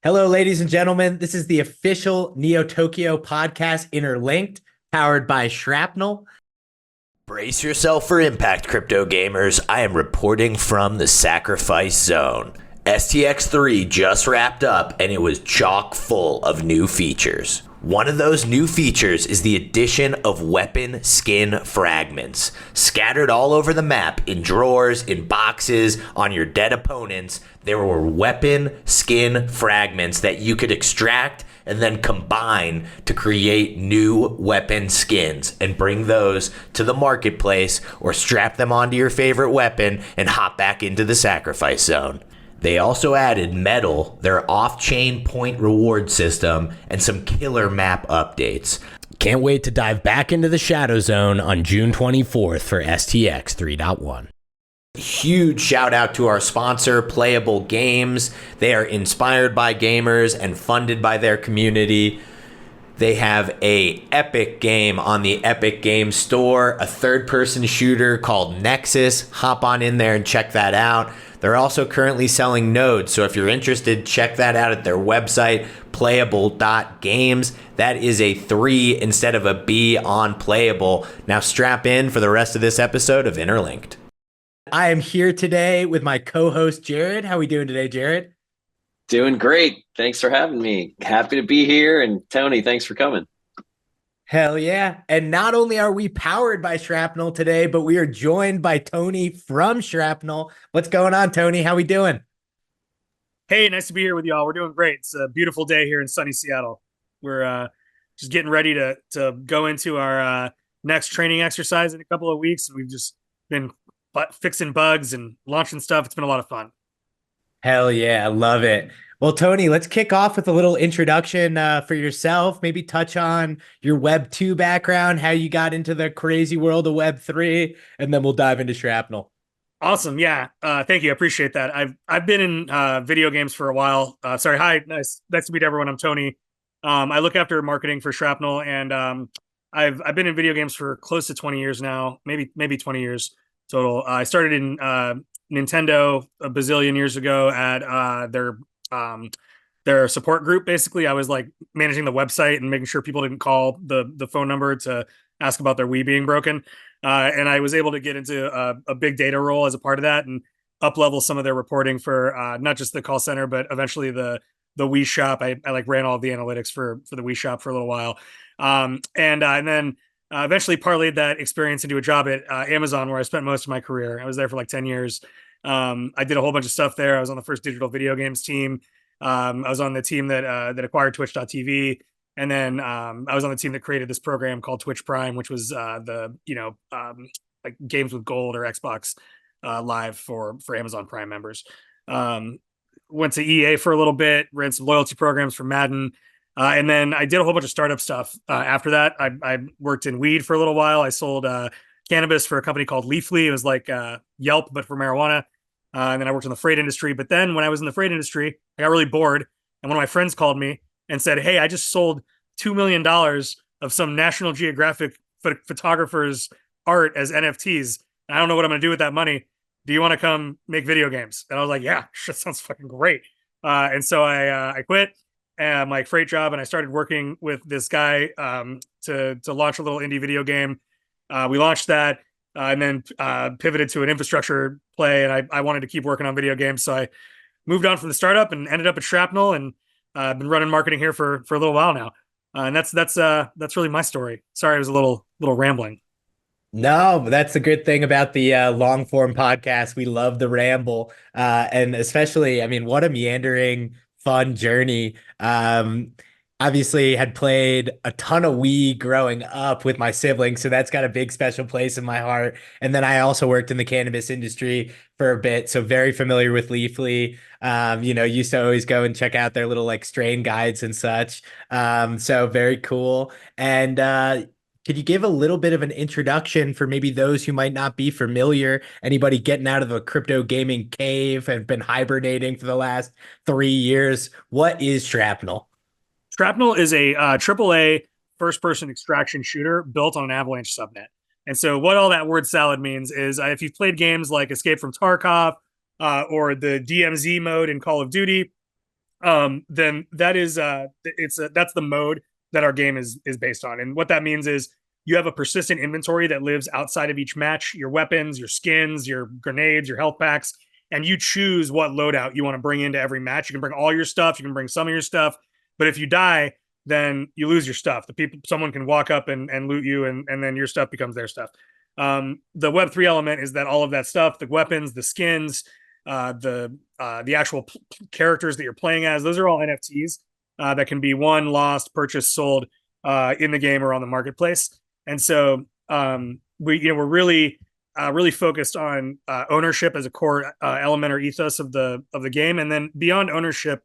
Hello, ladies and gentlemen. This is the official Neo Tokyo podcast, Interlinked, powered by Shrapnel. Brace yourself for impact, crypto gamers. I am reporting from the sacrifice zone. STX3 just wrapped up and it was chock full of new features. One of those new features is the addition of weapon skin fragments. Scattered all over the map, in drawers, in boxes, on your dead opponents, there were weapon skin fragments that you could extract and then combine to create new weapon skins and bring those to the marketplace or strap them onto your favorite weapon and hop back into the sacrifice zone. They also added Metal, their off-chain point reward system, and some killer map updates. Can't wait to dive back into the Shadow Zone on June 24th for STX 3.1. Huge shout out to our sponsor, Playa3ull Games. They are inspired by gamers and funded by their community. They have a epic game on the Epic Games Store, a third-person shooter called Nexus. Hop on in there and check that out. They're also currently selling nodes, so if you're interested, check that out at their website, playable.games. That is a 3 instead of a B on Playable. Now strap in for the rest of this episode of Interlinked. I am here today with my co-host, Jared. How are we doing today, Jared? Doing great. Thanks for having me. Happy to be here. And Tony, thanks for coming. Hell yeah. And not only are we powered by Shrapnel today, but we are joined by Tony from Shrapnel. What's going on, Tony? How we doing? Hey, nice to be here with y'all. We're doing great. It's a beautiful day here in sunny Seattle. We're just getting ready to go into our next training exercise in a couple of weeks. We've just been fixing bugs and launching stuff. It's been a lot of fun. Hell yeah, I love it. Well, Tony, let's kick off with a little introduction for yourself. Maybe touch on your Web 2 background, how you got into the crazy world of Web 3, and then we'll dive into Shrapnel. Awesome. Yeah. Thank you. I appreciate that. I've been in video games for a while. Sorry. Hi. Nice to meet everyone. I'm Tony. I look after marketing for Shrapnel, and I've been in video games for close to 20 years now, maybe 20 years total. I started in Nintendo a bazillion years ago at their support group. Basically, I was like managing the website and making sure people didn't call the phone number to ask about their Wii being broken. And I was able to get into a big data role as a part of that and up level some of their reporting for not just the call center, but eventually the Wii shop. I like ran all of the analytics for the Wii shop for a little while. And then eventually parlayed that experience into a job at Amazon, where I spent most of my career. I was there for like 10 years. I did a whole bunch of stuff there. I was on the first digital video games team. I was on the team that acquired Twitch.tv. And then I was on the team that created this program called Twitch Prime, which was like games with gold or Xbox Live for Amazon Prime members. Went to EA for a little bit, ran some loyalty programs for Madden. And then I did a whole bunch of startup stuff. After that, I worked in weed for a little while. I sold cannabis for a company called Leafly. It was like Yelp, but for marijuana. And then I worked in the freight industry. But then when I was in the freight industry, I got really bored. And one of my friends called me and said, "Hey, I just sold $2 million of some National Geographic photographer's art as NFTs. And I don't know what I'm going to do with that money. Do you want to come make video games?" And I was like, "Yeah, sure, sounds fucking great." And so I quit my freight job and I started working with this guy to launch a little indie video game. We launched that and then pivoted to an infrastructure play. And I wanted to keep working on video games. So I moved on from the startup and ended up at Shrapnel, and I've been running marketing here for a little while now. And that's really my story. Sorry, it was a little rambling. No, that's the good thing about the long form podcast. We love the ramble. And especially, I mean, what a meandering, fun journey. Obviously had played a ton of Wii growing up with my siblings, so that's got a big special place in my heart. And then I also worked in the cannabis industry for a bit, so very familiar with Leafly. Used to always go and check out their little like strain guides and such. So very cool. And could you give a little bit of an introduction for maybe those who might not be familiar? Anybody getting out of the crypto gaming cave and been hibernating for the last 3 years? What is Shrapnel? Shrapnel is a AAA first-person extraction shooter built on an Avalanche subnet. And so what all that word salad means is if you've played games like Escape from Tarkov or the DMZ mode in Call of Duty, then that is that's the mode that our game is based on. And what that means is you have a persistent inventory that lives outside of each match, your weapons, your skins, your grenades, your health packs, and you choose what loadout you want to bring into every match. You can bring all your stuff, you can bring some of your stuff, but if you die, then you lose your stuff. Someone can walk up and loot you, and then your stuff becomes their stuff. The Web3 element is that all of that stuff, the weapons, the skins, the actual characters that you're playing as, those are all NFTs that can be won, lost, purchased, sold in the game or on the marketplace. And so we're really focused on ownership as a core element or ethos of the game, and then beyond ownership,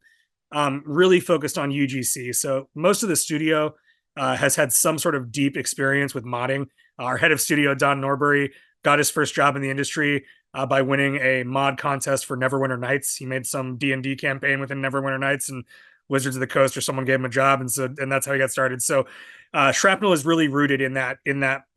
really focused on UGC. So most of the studio has had some sort of deep experience with modding. Our head of studio, Don Norbury, got his first job in the industry by winning a mod contest for Neverwinter Nights. He made some D&D campaign within Neverwinter Nights, and Wizards of the Coast or someone gave him a job, and that's how he got started. So Shrapnel is really rooted in that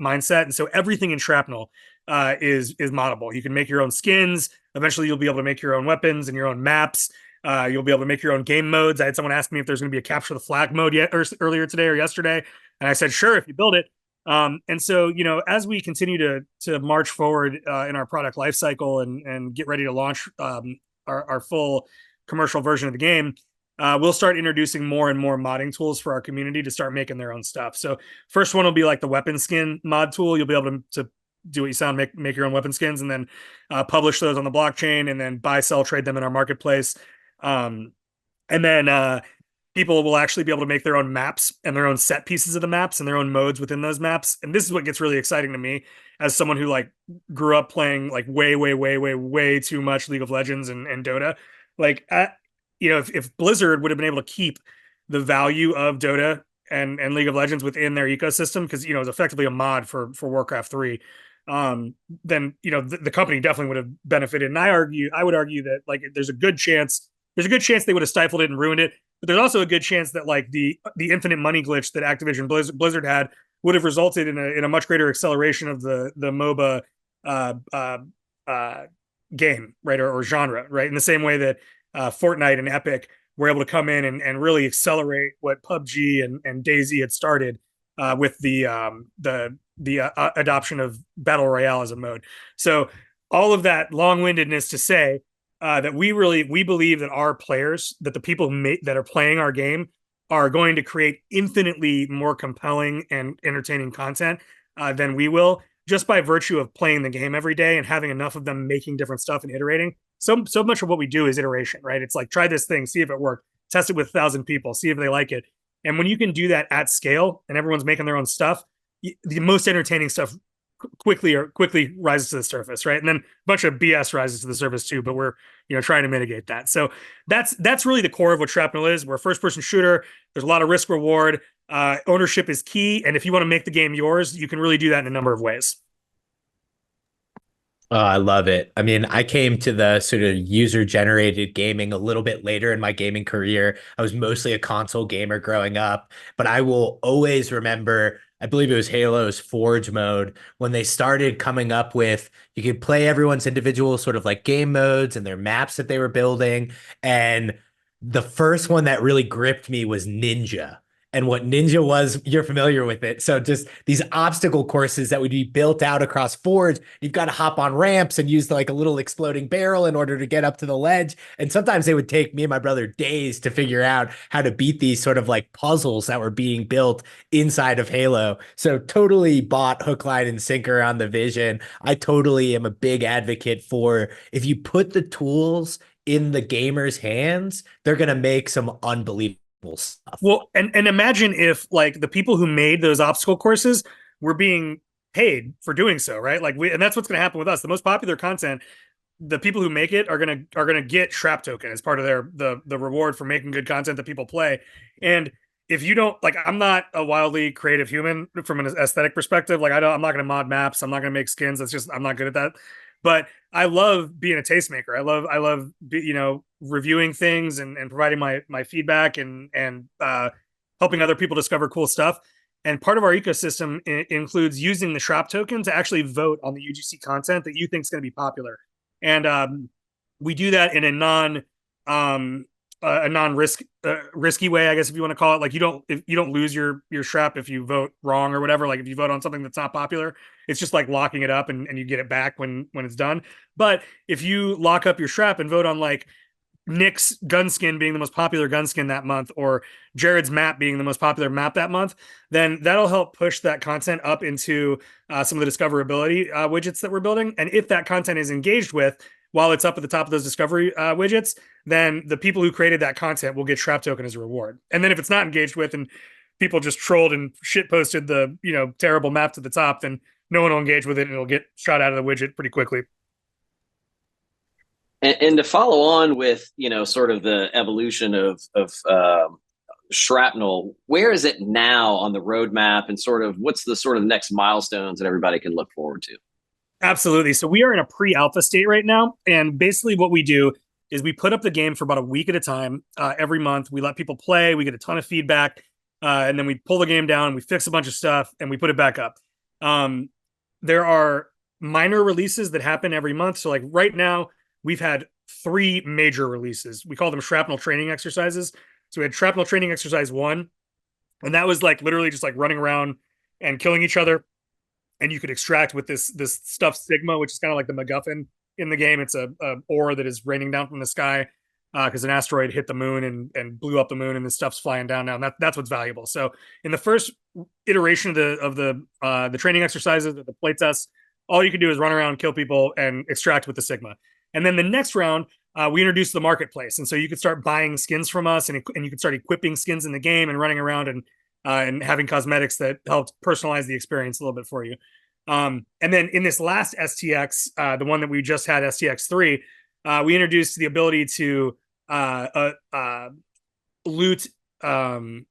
mindset, and so everything in Shrapnel is moddable. You can make your own skins. Eventually, you'll be able to make your own weapons and your own maps. You'll be able to make your own game modes. I had someone ask me if there's going to be a capture the flag mode earlier today or yesterday, and I said sure if you build it. And so, as we continue to march forward in our product lifecycle and get ready to launch our full commercial version of the game, we'll start introducing more and more modding tools for our community to start making their own stuff. So first one will be like the weapon skin mod tool. You'll be able to do what you sound, make your own weapon skins, and then publish those on the blockchain, and then buy, sell, trade them in our marketplace. And then people will actually be able to make their own maps and their own set pieces of the maps and their own modes within those maps. And this is what gets really exciting to me as someone who like grew up playing like way too much League of Legends and Dota. Like, if Blizzard would have been able to keep the value of Dota and League of Legends within their ecosystem, because it was effectively a mod for Warcraft 3, then the company definitely would have benefited. And I would argue that like there's a good chance they would have stifled it and ruined it. But there's also a good chance that like the infinite money glitch that Activision Blizzard had would have resulted in a much greater acceleration of the MOBA game, right, or genre, right? In the same way that Fortnite and Epic were able to come in and really accelerate what PUBG and DayZ had started with the adoption of Battle Royale as a mode. So all of that long-windedness to say that we believe that our players, that the people that are playing our game, are going to create infinitely more compelling and entertaining content than we will, just by virtue of playing the game every day and having enough of them making different stuff and iterating. So much of what we do is iteration, right? It's like, try this thing, see if it worked, test it with 1,000 people, see if they like it. And when you can do that at scale and everyone's making their own stuff, the most entertaining stuff quickly rises to the surface, right? And then a bunch of BS rises to the surface too, but we're trying to mitigate that. So that's really the core of what Shrapnel is. We're a first-person shooter. There's a lot of risk reward. Ownership is key, and if you want to make the game yours, you can really do that in a number of ways. Oh, I love it. I mean, I came to the sort of user-generated gaming a little bit later in my gaming career. I was mostly a console gamer growing up, but I will always remember, I believe it was Halo's Forge mode, when they started coming up with, you could play everyone's individual sort of like game modes and their maps that they were building. And the first one that really gripped me was Ninja. And what Ninja was, you're familiar with it. So just these obstacle courses that would be built out across Forge. You've got to hop on ramps and use like a little exploding barrel in order to get up to the ledge. And sometimes they would take me and my brother days to figure out how to beat these sort of like puzzles that were being built inside of Halo. So totally bought hook, line, and sinker on the vision. I totally am a big advocate for, if you put the tools in the gamer's hands, they're going to make some unbelievable stuff. Well, and imagine if like the people who made those obstacle courses were being paid for doing so, right? Like and that's what's going to happen with us. The most popular content, the people who make it are going to get Shrap token as part of the reward for making good content that people play. And if you don't, like, I'm not a wildly creative human from an aesthetic perspective. Like I'm not going to mod maps. I'm not going to make skins. That's just, I'm not good at that. But I love being a tastemaker. I love reviewing things and providing my feedback and helping other people discover cool stuff. And part of our ecosystem includes using the Shrap token to actually vote on the UGC content that you think is going to be popular. And we do that in a a risky way, I guess, if you want to call it. Like, you don't lose your Shrap if you vote wrong or whatever. Like, if you vote on something that's not popular, it's just like locking it up and you get it back when it's done. But if you lock up your Shrap and vote on like Nick's gunskin being the most popular gunskin that month, or Jared's map being the most popular map that month, then that'll help push that content up into some of the discoverability widgets that we're building. And if that content is engaged with while it's up at the top of those discovery widgets, then the people who created that content will get Shrap token as a reward. And then if it's not engaged with and people just trolled and shit posted the terrible map to the top, then no one will engage with it and it'll get shot out of the widget pretty quickly. And to follow on with, sort of the evolution of Shrapnel, where is it now on the roadmap, and sort of what's the sort of next milestones that everybody can look forward to? Absolutely. So we are in a pre-alpha state right now. And basically what we do is we put up the game for about a week at a time. Every month, we let people play. We get a ton of feedback. And then we pull the game down, we fix a bunch of stuff, and we put it back up. There are minor releases that happen every month. So like right now, we've had 3 major releases. We call them Shrapnel training exercises. So we had Shrapnel training exercise 1, and that was like literally just like running around and killing each other. And you could extract with this stuffed Sigma, which is kind of like the MacGuffin in the game. It's a ore that is raining down from the sky because an asteroid hit the moon and blew up the moon, and the stuff's flying down now. And that's what's valuable. So in the first iteration of the training exercises, the play tests, all you can do is run around, kill people, and extract with the Sigma. And then the next round, we introduced the marketplace. And so you could start buying skins from us, and you could start equipping skins in the game and running around and having cosmetics that helped personalize the experience a little bit for you. And then in this last STX, the one that we just had, STX 3, we introduced the ability to loot NFTs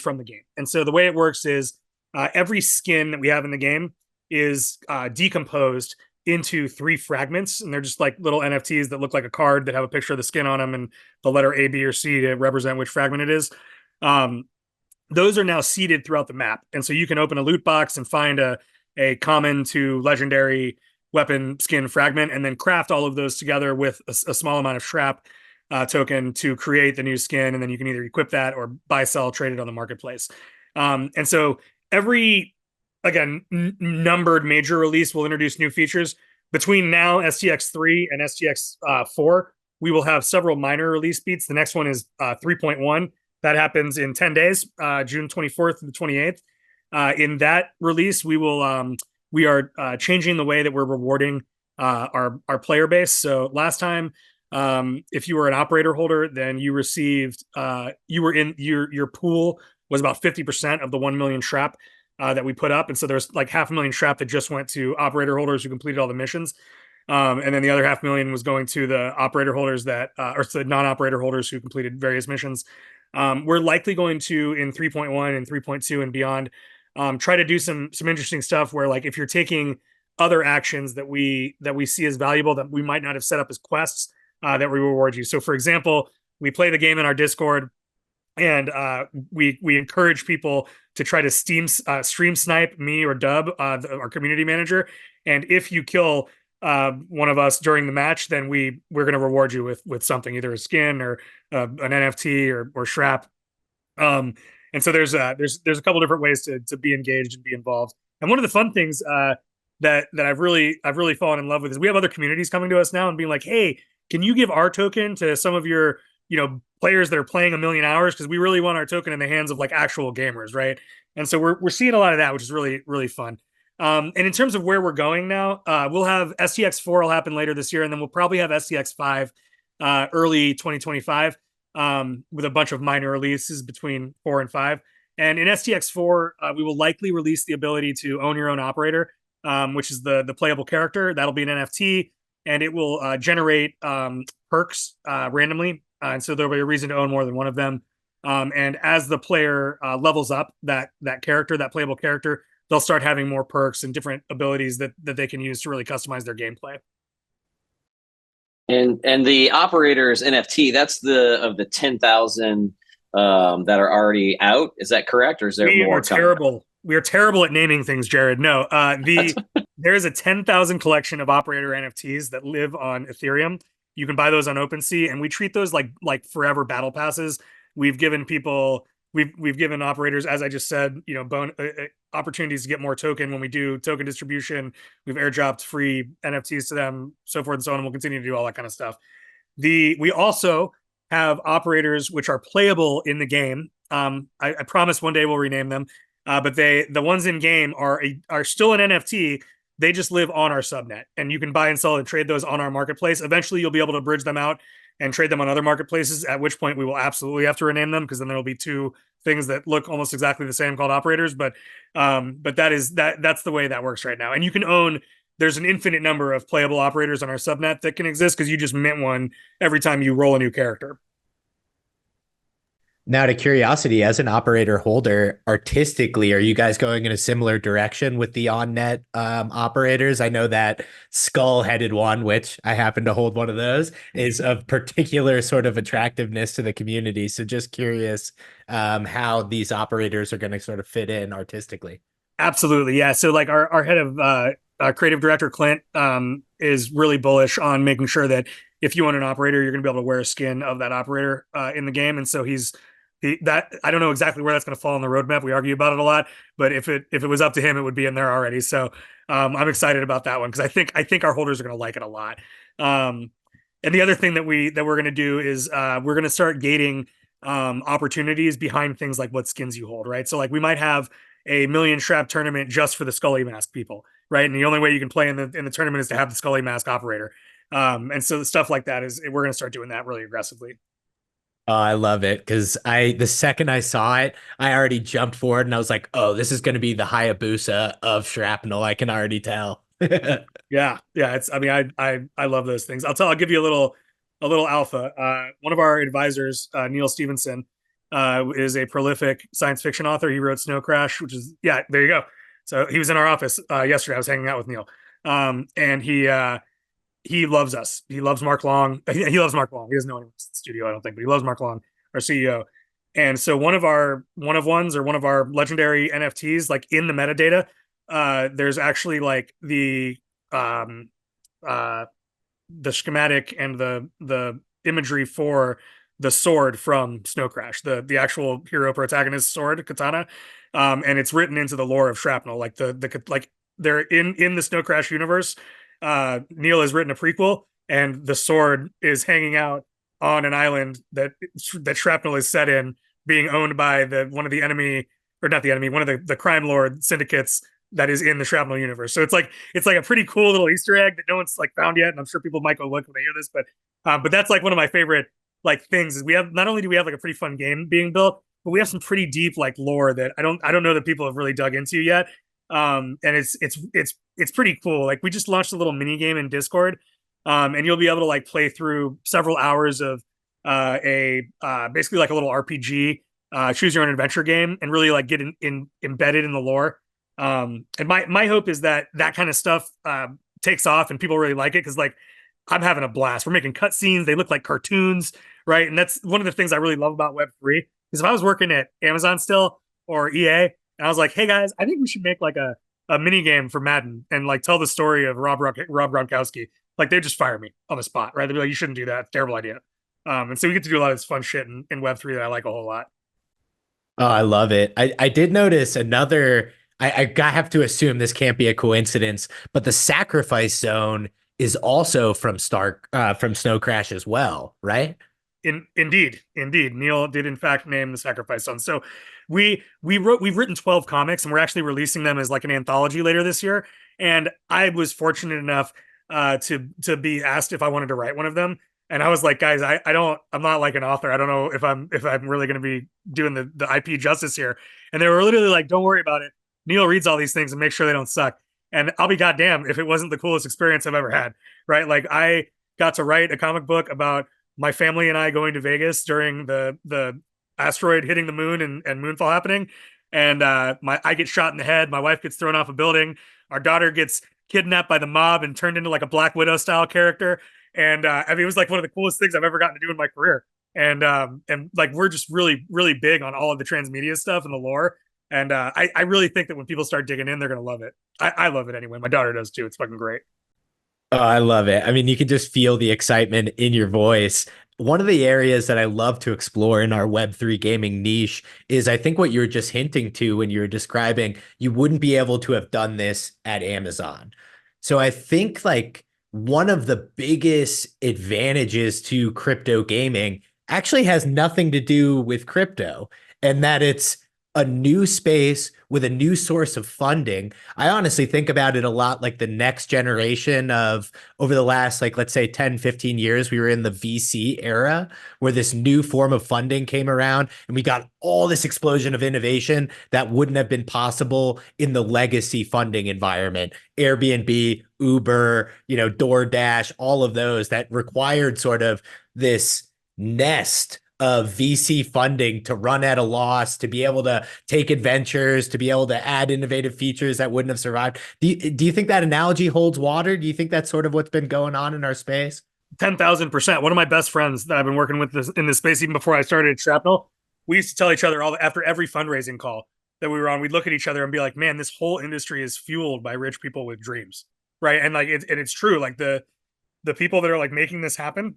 from the game. And so the way it works is every skin that we have in the game is decomposed into 3 fragments, and they're just like little NFTs that look like a card that have a picture of the skin on them and the letter A, B, or C to represent which fragment it is. Those are now seeded throughout the map, and so you can open a loot box and find a common to legendary weapon skin fragment, and then craft all of those together with a small amount of Shrap token to create the new skin, and then you can either equip that or buy, sell, trade it on the marketplace. And so every numbered major release will introduce new features. Between now, STX 3 and STX 4, we will have several minor release beats. The next one is 3.1. That happens in 10 days, June 24th to the 28th. In that release, we are changing the way that we're rewarding our player base. So last time, if you were an operator holder, then you received your pool was about 50% of the 1 million Shrap that we put up. And so there's like 500,000 Shrap that just went to operator holders who completed all the missions. And then the other 500,000 was going to the operator holders or to the non-operator holders who completed various missions. We're likely going to, in 3.1 and 3.2 and beyond, try to do some interesting stuff where, like, if you're taking other actions that we see as valuable that we might not have set up as quests, that we reward you. So for example, we play the game in our Discord, and we encourage people to try to stream snipe me or Dub, our community manager. And if you kill one of us during the match, then we're going to reward you with something, either a skin or an NFT or Shrap. And so there's a couple different ways to be engaged and be involved. And one of the fun things that I've really fallen in love with is we have other communities coming to us now and being like, hey, can you give our token to some of your players that are playing 1 million hours, because we really want our token in the hands of like actual gamers, right? And so we're seeing a lot of that, which is really, really fun. And in terms of where we're going now, we'll have STX 4 will happen later this year, and then we'll probably have STX 5 early 2025 with a bunch of minor releases between 4 and 5. And in STX 4, we will likely release the ability to own your own operator, which is the playable character. That'll be an NFT, and it will generate perks randomly. And so there'll be a reason to own more than one of them. And as the player levels up that character, that playable character, they'll start having more perks and different abilities that they can use to really customize their gameplay. And the operators NFT, that's of the 10,000 that are already out. Is that correct, or is there more? We are terrible at naming things, Jared. No, there is a 10,000 collection of operator NFTs that live on Ethereum. You can buy those on OpenSea, and we treat those like forever battle passes. We've given people we've given operators, as I just said, opportunities to get more token when we do token distribution. We've airdropped free NFTs to them, so forth and so on. And we'll continue to do all that kind of stuff. We also have operators which are playable in the game. I promise one day we'll rename them, but the ones in game are still an NFT. They just live on our subnet, and you can buy and sell and trade those on our marketplace. Eventually, you'll be able to bridge them out and trade them on other marketplaces, at which point we will absolutely have to rename them, because then there'll be two things that look almost exactly the same called operators. But that's the way that works right now. And you can own, there's an infinite number of playable operators on our subnet that can exist, because you just mint one every time you roll a new character. Now, to curiosity, as an operator holder, artistically, are you guys going in a similar direction with the on-net operators? I know that skull-headed one, which I happen to hold one of those, is of particular sort of attractiveness to the community. So just curious how these operators are going to sort of fit in artistically. Absolutely, yeah. So like our head of creative director, Clint, is really bullish on making sure that if you own an operator, you're going to be able to wear a skin of that operator in the game. And so that I don't know exactly where that's going to fall on the roadmap. We argue about it a lot, but if it was up to him, it would be in there already. So I'm excited about that one, because I think our holders are going to like it a lot. And the other thing that we're going to do is we're going to start gating opportunities behind things like what skins you hold, right? So like we might have a million Shrap tournament just for the Scully mask people, right? And the only way you can play in the tournament is to have the Scully mask operator. And so the stuff like that we're going to start doing that really aggressively. Oh, I love it, because the second I saw it, I already jumped forward and I was like, oh, this is going to be the Hayabusa of Shrapnel. I can already tell. Yeah. I love those things. I'll give you a little alpha. One of our advisors, Neil Stevenson, is a prolific science fiction author. He wrote Snow Crash, which is, yeah, there you go. So he was in our office yesterday. I was hanging out with Neil. And he loves us. He loves Mark Long. He loves Mark Long. He doesn't know anyone in the studio, I don't think, but he loves Mark Long, our CEO. And so one of our legendary NFTs, like in the metadata, there's actually like the schematic and the imagery for the sword from Snow Crash, the actual hero protagonist sword, katana. And it's written into the lore of Shrapnel. Like like they're in the Snow Crash universe. Neil has written a prequel, and the sword is hanging out on an island that Shrapnel is set in, being owned by one of the enemy, or not the enemy, one of the crime lord syndicates that is in the Shrapnel universe. So it's like a pretty cool little Easter egg that no one's like found yet, and I'm sure people might go look when they hear this. But that's like one of my favorite like things is we have, not only do we have like a pretty fun game being built, but we have some pretty deep like lore that I don't know that people have really dug into yet. And it's pretty cool. Like we just launched a little mini game in Discord, and you'll be able to like play through several hours of basically like a little RPG, choose your own adventure game, and really like get embedded in the lore. And my hope is that kind of stuff takes off and people really like it, because like I'm having a blast. We're making cutscenes; they look like cartoons, right? And that's one of the things I really love about Web3. Because if I was working at Amazon still or EA, and I was like, hey guys, I think we should make like a mini game for Madden and like tell the story of Rob Gronkowski. Like they'd just fire me on the spot, right? They'd be like, you shouldn't do that. Terrible idea. And so we get to do a lot of this fun shit in Web3 that I like a whole lot. Oh, I love it. I did notice another. I have to assume this can't be a coincidence, but the sacrifice zone is also from Snow Crash as well, right? Indeed. Neil did in fact name the sacrifice zone. So we've written 12 comics, and we're actually releasing them as like an anthology later this year. And I was fortunate enough to be asked if I wanted to write one of them. And I was like, guys, I'm not like an author. I don't know if I'm really going to be doing the IP justice here. And they were literally like, don't worry about it. Neil reads all these things and makes sure they don't suck. And I'll be goddamn if it wasn't the coolest experience I've ever had. Right? Like I got to write a comic book about my family and I going to Vegas during the asteroid hitting the moon and moonfall happening. And I get shot in the head. My wife gets thrown off a building. Our daughter gets kidnapped by the mob and turned into like a Black Widow style character. And I mean, it was like one of the coolest things I've ever gotten to do in my career. And like we're just really, really big on all of the transmedia stuff and the lore. And I really think that when people start digging in, they're gonna love it. I love it anyway. My daughter does too. It's fucking great. Oh, I love it. I mean, you can just feel the excitement in your voice. One of the areas that I love to explore in our Web3 gaming niche is I think what you were just hinting to when you were describing you wouldn't be able to have done this at Amazon. So I think like one of the biggest advantages to crypto gaming actually has nothing to do with crypto, and that it's a new space with a new source of funding. I honestly think about it a lot like the next generation of over the last, like, let's say 10, 15 years, we were in the VC era where this new form of funding came around and we got all this explosion of innovation that wouldn't have been possible in the legacy funding environment. Airbnb, Uber, DoorDash, all of those that required sort of this nest of VC funding to run at a loss, to be able to take adventures, to be able to add innovative features that wouldn't have survived. Do you think that analogy holds water? Do you think that's sort of what's been going on in our space? 10,000%. One of my best friends that I've been working with in this space, even before I started at Shrapnel, we used to tell each other after every fundraising call that we were on, we'd look at each other and be like, man, this whole industry is fueled by rich people with dreams. Right. And like, it's true. Like the people that are like making this happen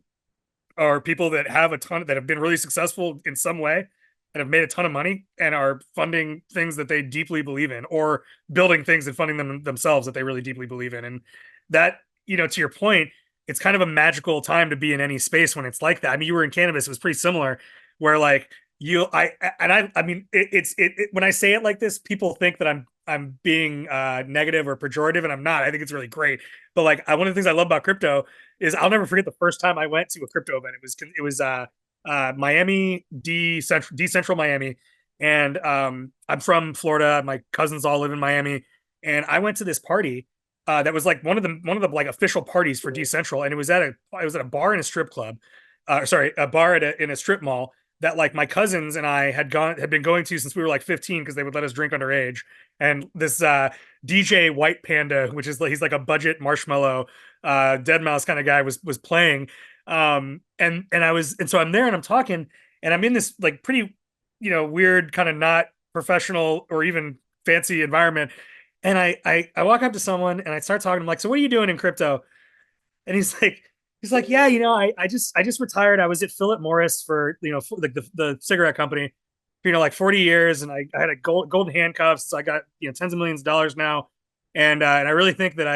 are people that have that have been really successful in some way and have made a ton of money and are funding things that they deeply believe in, or building things and funding them themselves that they really deeply believe in. And that, to your point, it's kind of a magical time to be in any space when it's like that. I mean, you were in cannabis, it was pretty similar, where like I mean, when I say it like this, people think that I'm being negative or pejorative, and I'm not. I think it's really great. But like, one of the things I love about crypto is I'll never forget the first time I went to a crypto event. It was Miami, Central Miami, and I'm from Florida. My cousins all live in Miami, and I went to this party that was like one of the like official parties for Decentral, and it was at a bar in a strip club, a bar in a strip mall that like my cousins and I had been going to since we were like 15 because they would let us drink underage. And this DJ White Panda, which is he's like a budget marshmallow dead mouse kind of guy, was playing. So I'm there and I'm talking and I'm in this like pretty weird kind of not professional or even fancy environment. And I walk up to someone and I start talking. I'm like, so what are you doing in crypto? And he's like, yeah, I just retired. I was at Philip Morris for, like the cigarette company, for, like 40 years. And I had a golden handcuffs. So I got, tens of millions of dollars now. And I really think that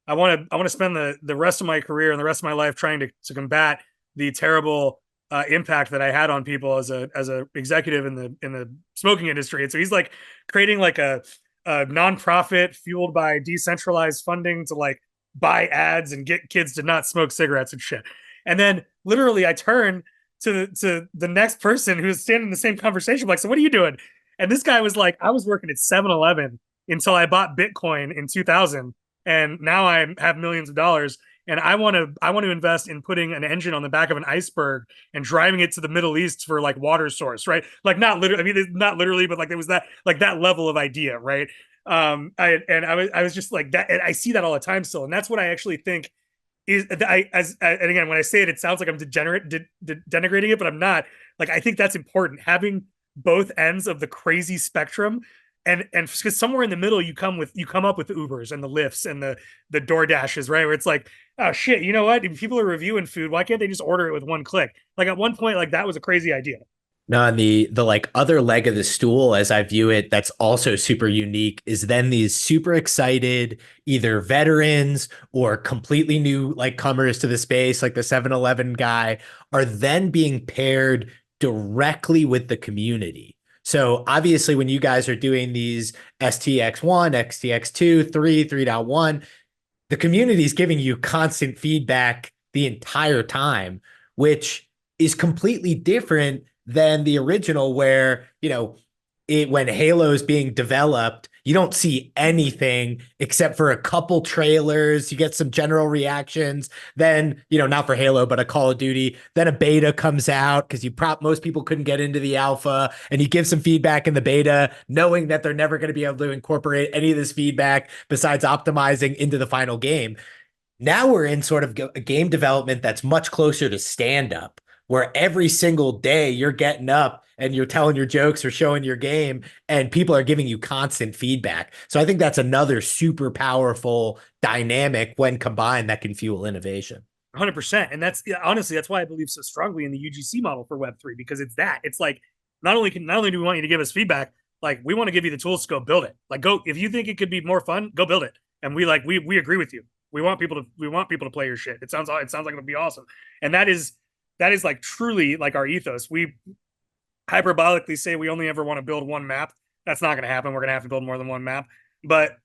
I want to spend the rest of my career and the rest of my life trying to combat the terrible impact that I had on people as a executive in the smoking industry. And so he's like creating like a nonprofit fueled by decentralized funding to like buy ads and get kids to not smoke cigarettes and shit. And then literally I turn to the next person who's standing in the same conversation. I'm like, so what are you doing? And this guy was like, I was working at 7-Eleven until I bought Bitcoin in 2000. And now I have millions of dollars. And I want to invest in putting an engine on the back of an iceberg and driving it to the Middle East for like water source, right? Like not literally, I mean, not literally, but like there was that level of idea, right? I was just like that, and I see that all the time still, and that's what I actually think is and again, when I say it, it sounds like I'm denigrating it, but I'm not. Like, I think that's important, having both ends of the crazy spectrum, and because somewhere in the middle you come up with the Ubers and the Lyfts and the DoorDashes, right? Where it's like, oh shit, you know what? If people are reviewing food, why can't they just order it with one click? Like at one point, like that was a crazy idea. No, and the like other leg of the stool, as I view it, that's also super unique is then these super excited either veterans or completely new like comers to the space, like the 7-Eleven guy, are then being paired directly with the community. So obviously, when you guys are doing these STX1, STX2, 3.1, the community is giving you constant feedback the entire time, which is completely different than the original where, when Halo is being developed, you don't see anything except for a couple trailers. You get some general reactions. Then, not for Halo, but a Call of Duty. Then a beta comes out because most people couldn't get into the alpha, and you give some feedback in the beta, knowing that they're never going to be able to incorporate any of this feedback besides optimizing into the final game. Now we're in sort of a game development that's much closer to stand up, where every single day you're getting up and you're telling your jokes or showing your game, and people are giving you constant feedback. So I think that's another super powerful dynamic when combined that can fuel innovation. 100%. And that's honestly, that's why I believe so strongly in the UGC model for Web3, because it's like, not only do we want you to give us feedback, like we want to give you the tools to go build it. Like, go, if you think it could be more fun, go build it. And we agree with you. We want people to play your shit. It sounds like it'll be awesome. And that is like truly like our ethos. We hyperbolically say we only ever want to build one map. That's not going to happen. We're going to have to build more than one map. But,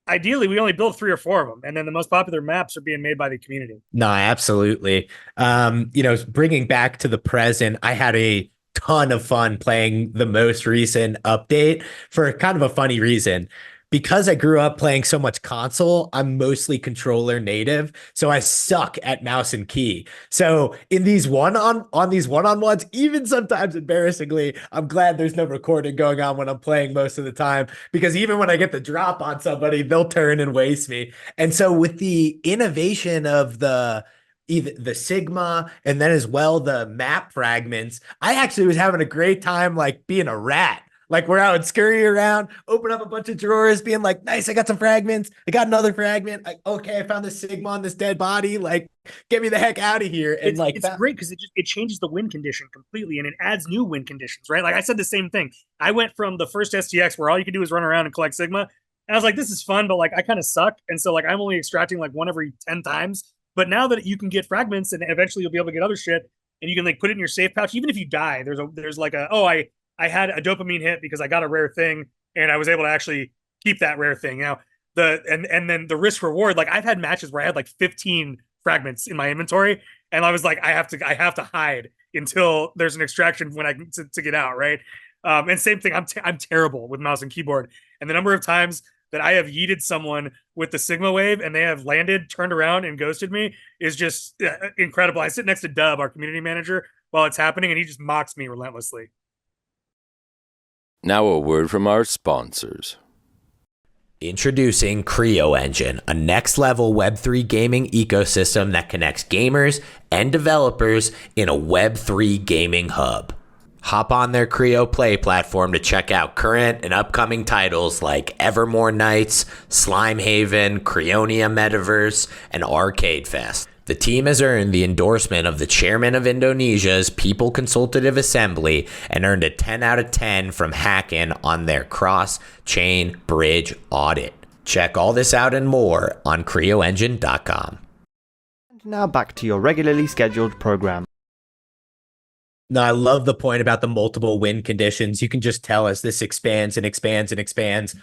ideally we only build 3 or 4 of them, and then the most popular maps are being made by the community. No, absolutely. Bringing back to the present, I had a ton of fun playing the most recent update for kind of a funny reason. Because I grew up playing so much console, I'm mostly controller native, so I suck at mouse and key. So in these one-on-ones, even sometimes embarrassingly, I'm glad there's no recording going on when I'm playing most of the time, because even when I get the drop on somebody, they'll turn and waste me. And so with the innovation of either the Sigma and then as well the map fragments, I actually was having a great time like being a rat. Like where I would scurry around, open up a bunch of drawers, being like, nice, I got some fragments. I got another fragment. Okay, I found this Sigma on this dead body. Like, get me the heck out of here. And it's great because it changes the win condition completely, and it adds new win conditions, right? Like I said the same thing. I went from the first STX where all you could do is run around and collect Sigma. And I was like, this is fun, but like I kind of suck. And so like I'm only extracting like one every 10 times. But now that you can get fragments and eventually you'll be able to get other shit, and you can like put it in your safe pouch, even if you die, there's like I had a dopamine hit because I got a rare thing and I was able to actually keep that rare thing. And then the risk reward, like I've had matches where I had like 15 fragments in my inventory, and I was like, I have to hide until there's an extraction when I to get out, right? And same thing, I'm terrible with mouse and keyboard, and the number of times that I have yeeted someone with the Sigma wave and they have landed, turned around, and ghosted me is just incredible. I sit next to Dub, our community manager, while it's happening, and he just mocks me relentlessly. Now a word from our sponsors. Introducing Creo Engine, a next-level Web3 gaming ecosystem that connects gamers and developers in a Web3 gaming hub. Hop on their Creo Play platform to check out current and upcoming titles like Evermore Nights, Slime Haven, Creonia Metaverse, and Arcade Fest. The team has earned the endorsement of the chairman of Indonesia's People Consultative Assembly and earned a 10 out of 10 from Hackin on their cross-chain bridge audit. Check all this out and more on creoengine.com. And now back to your regularly scheduled program. No, I love the point about the multiple win conditions. You can just tell as this expands and expands and expands.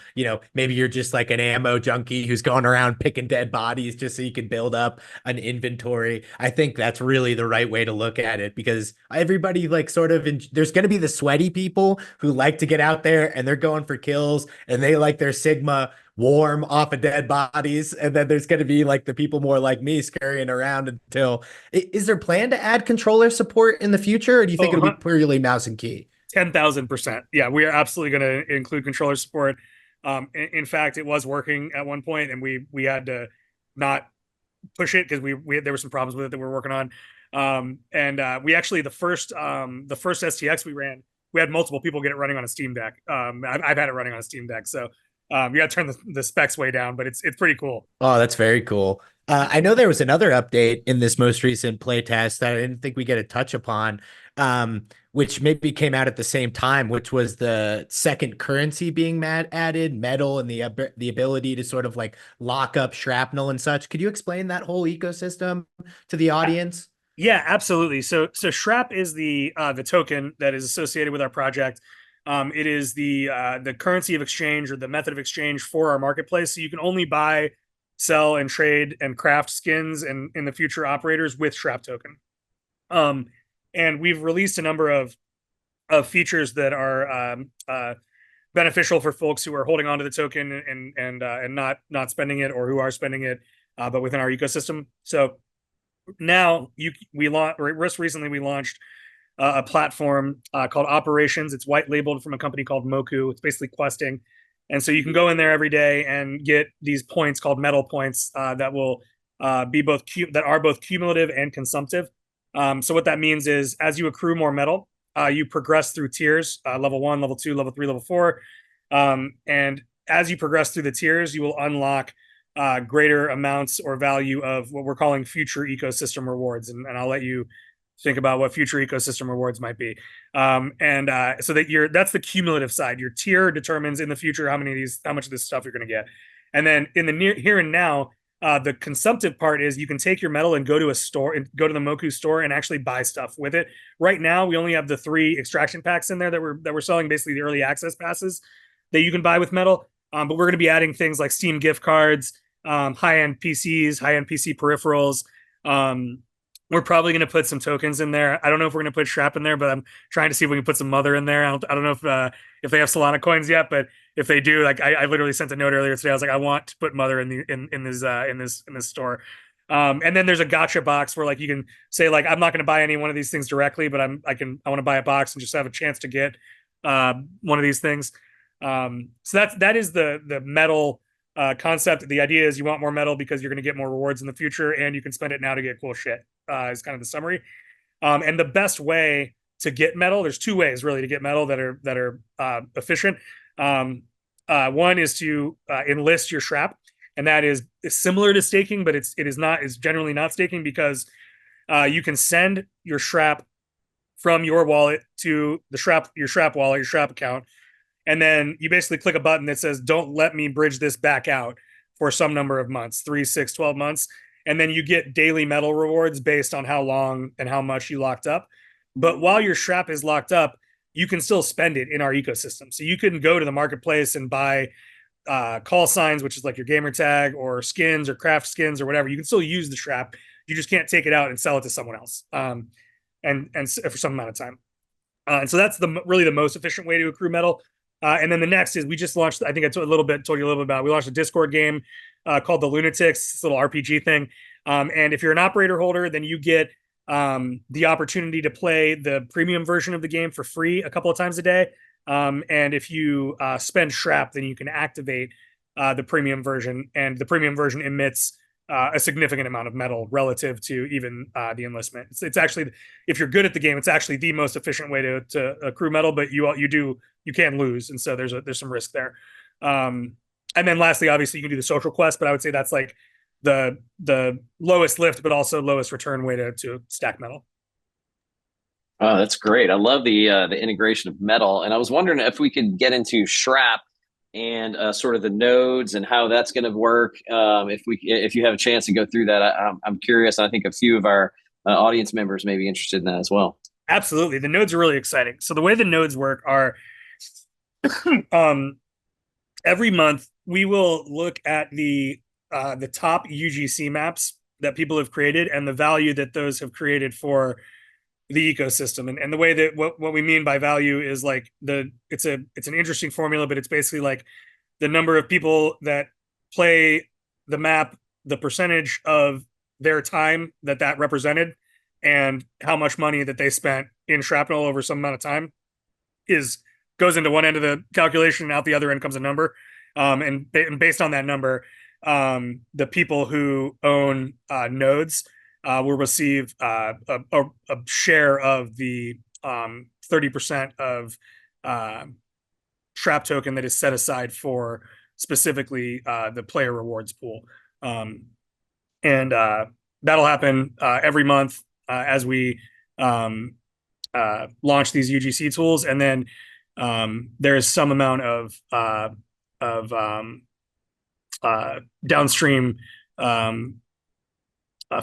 Maybe you're just like an ammo junkie who's going around picking dead bodies just so you can build up an inventory. I think that's really the right way to look at it, because everybody like there's going to be the sweaty people who like to get out there and they're going for kills and they like their Sigma warm off of dead bodies, and then there's going to be like the people more like me scurrying around until. Is there plan to add controller support in the future, or do you think it'll be purely mouse and key? 10,000%. Yeah, we are absolutely going to include controller support. In fact, it was working at one point, and we had to not push it because there were some problems with it that we were working on. We actually the first STX we ran, we had multiple people get it running on a Steam Deck. I've had it running on a Steam Deck, so you got to turn the specs way down, but it's pretty cool. Oh, that's very cool. I know there was another update in this most recent playtest that I didn't think we get a touch upon, which maybe came out at the same time, which was the second currency being added, metal, and the ability to sort of like lock up shrapnel and such. Could you explain that whole ecosystem to the audience? Yeah, absolutely. So Shrap is the token that is associated with our project. It is the currency of exchange, or the method of exchange for our marketplace. So you can only buy, sell, and trade and craft skins and in the future operators with Shrap token. And we've released a number of features that are beneficial for folks who are holding onto the token and not spending it, or who are spending it, but within our ecosystem. So now recently we launched a platform called Operations. It's white labeled from a company called Moku. It's basically questing. And so you can go in there every day and get these points called metal points that will be both cumulative and consumptive. So what that means is as you accrue more metal, you progress through tiers, level 1, level 2, level 3, level 4. And as you progress through the tiers, you will unlock greater amounts or value of what we're calling future ecosystem rewards. And I'll let you think about what future ecosystem rewards might be. So that's the cumulative side. Your tier determines in the future how much of this stuff you're going to get. And then in the here and now, the consumptive part is you can take your metal and go to a store and go to the Moku store and actually buy stuff with it. Right now, we only have the 3 extraction packs in there that we're selling, basically the early access passes that you can buy with metal. But we're going to be adding things like Steam gift cards, high-end PCs, high-end PC peripherals. We're probably going to put some tokens in there. I don't know if we're going to put Shrap in there, but I'm trying to see if we can put some Mother in there. I don't know if they have Solana coins yet, but if they do, like I literally sent a note earlier today. I was like, I want to put Mother in this store. And then there's a gotcha box where like you can say like I'm not going to buy any one of these things directly, but I want to buy a box and just have a chance to get one of these things. So that is the metal concept. The idea is you want more metal because you're going to get more rewards in the future, and you can spend it now to get cool shit. Is kind of the summary. And the best way to get metal, there's 2 ways really to get metal that are efficient. One is to enlist your Shrap, and that is similar to staking, but it's generally not staking because you can send your Shrap from your wallet to your Shrap wallet, your Shrap account, and then you basically click a button that says, "Don't let me bridge this back out for some number of months, 3, 6, 12 months." And then you get daily metal rewards based on how long and how much you locked up. But while your Shrap is locked up, you can still spend it in our ecosystem. So you can go to the marketplace and buy call signs, which is like your gamer tag, or skins or craft skins or whatever. You can still use the Shrap. You just can't take it out and sell it to someone else, and for some amount of time. And so that's really the most efficient way to accrue metal. And then the next is we just launched, I think I told you a little bit about, we launched a Discord game called the Lunatics, this little RPG thing. And if you're an operator holder, then you get the opportunity to play the premium version of the game for free a couple of times a day. And if you spend Shrap, then you can activate the premium version, and the premium version emits a significant amount of metal relative to even the enlistment. It's actually, if you're good at the game, it's actually the most efficient way to accrue metal, but you can lose, and so there's some risk there. And then lastly, obviously, you can do the social quest, but I would say that's like the lowest lift, but also lowest return way to stack metal. Oh, that's great. I love the integration of metal, and I was wondering if we could get into Shrap and sort of the nodes and how that's going to work. If you have a chance to go through that, I'm curious. I think a few of our audience members may be interested in that as well. Absolutely, the nodes are really exciting. So the way the nodes work are, every month we will look at the top UGC maps that people have created and the value that those have created for the ecosystem. And the way that what we mean by value is like it's an interesting formula, but it's basically like the number of people that play the map, the percentage of their time that represented, and how much money that they spent in Shrapnel over some amount of time goes into one end of the calculation, and out the other end comes a number. And based on that number, the people who own nodes will receive a share of the 30% of Shrap token that is set aside for specifically the player rewards pool. And that'll happen every month as we launch these UGC tools. And then there is some amount of downstream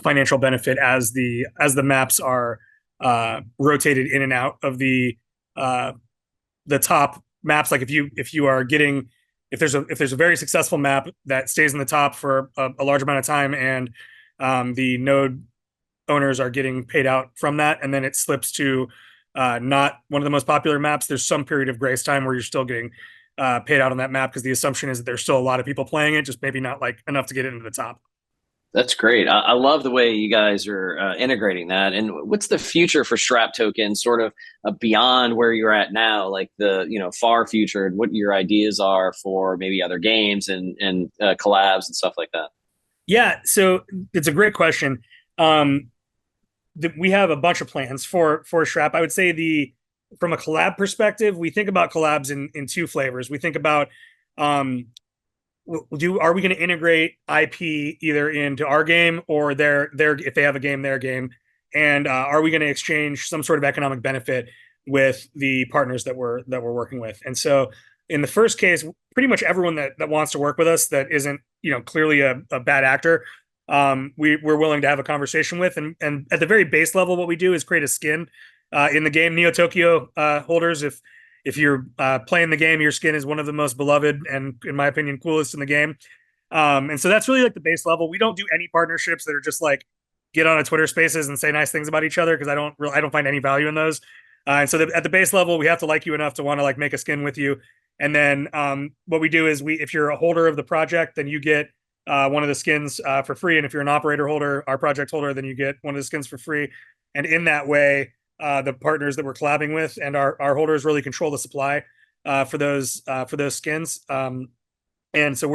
financial benefit as the maps are rotated in and out of the top maps. Like if there's a very successful map that stays in the top for a large amount of time, and the node owners are getting paid out from that, and then it slips to not one of the most popular maps, there's some period of grace time where you're still getting paid out on that map, because the assumption is that there's still a lot of people playing it, just maybe not like enough to get into the top. That's great. I love the way you guys are integrating that. And what's the future for Shrap token, sort of beyond where you're at now, like the far future, and what your ideas are for maybe other games and collabs and stuff like that? Yeah, so it's a great question. we have a bunch of plans for Shrap. I would say from a collab perspective, we think about collabs in two flavors. We think about are we going to integrate IP either into our game or their if they have a game, their game, and are we going to exchange some sort of economic benefit with the partners that we're working with? And so in the first case, pretty much everyone that wants to work with us that isn't clearly a bad actor, we're willing to have a conversation with. And at the very base level, what we do is create a skin in the game. Neo Tokyo holders, if you're playing the game, your skin is one of the most beloved and, in my opinion, coolest in the game. And so that's really like the base level. We don't do any partnerships that are just like get on a Twitter Spaces and say nice things about each other, because I don't find any value in those. And so at the base level, we have to like you enough to want to like make a skin with you. And then what we do is if you're a holder of the project, then you get one of the skins for free. And if you're an operator holder, our project holder, then you get one of the skins for free. And in that way, the partners that we're collabing with and our holders really control the supply for those skins. And so